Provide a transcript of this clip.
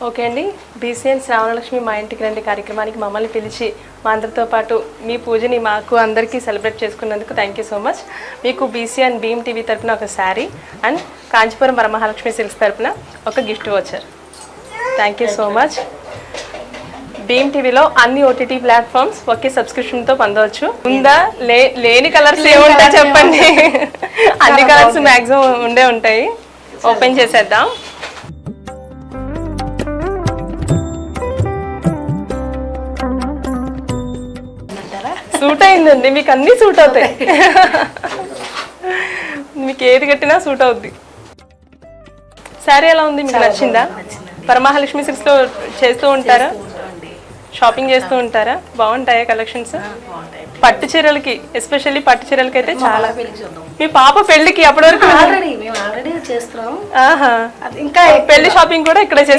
Okay అండి, BCN Sravanalakshmi మా ఇంటికి రండి కార్యక్రమానికి మమ్మల్ని పిలిచి మా అందరితో పాటు మీ పూజని మాకు అందరికీ సెలబ్రేట్ చేసుకున్నందుకు థ్యాంక్ యూ సో మచ్. మీకు బీసీఎన్ భీమ్ టీవీ తరఫున ఒక శారీ అండ్ కాంచీపురం వరమహాలక్ష్మి సిల్క్స్ తరఫున ఒక గిఫ్ట్ వచ్చారు. Thank you so much. Bhim టీవీలో అన్ని ఓటీటీ ప్లాట్ఫామ్స్ ఒకే సబ్స్క్రిప్షన్తో పొందవచ్చు. ఉందా లేని కలర్స్ ఏముంటాయి చెప్పండి. అన్ని కలర్స్ మ్యాక్సిమం ఉండే ఉంటాయి. ఓపెన్ చేసేద్దాం. సూట్ అయిందండి, మీకు అన్నీ సూట్ అవుతాయి. మీకు ఏది కట్టినా సూట్ అవుద్ది. శారీ ఎలా ఉంది, మీకు నచ్చిందా? వరమహాలక్ష్మి సిల్క్స్లో చేస్తూ ఉంటారా, షాపింగ్ చేస్తూ ఉంటారా? బాగుంటాయా కలెక్షన్స్? పట్టు చీరలకి, ఎస్పెషల్లీ పట్టు చీరలకి అయితే చాలా. మీ పాప పెళ్లికి అప్పటి వరకు ఆల్రెడీ చేస్తున్నాం. ఇంకా పెళ్లి షాపింగ్ కూడా ఇక్కడే చేస్తారు.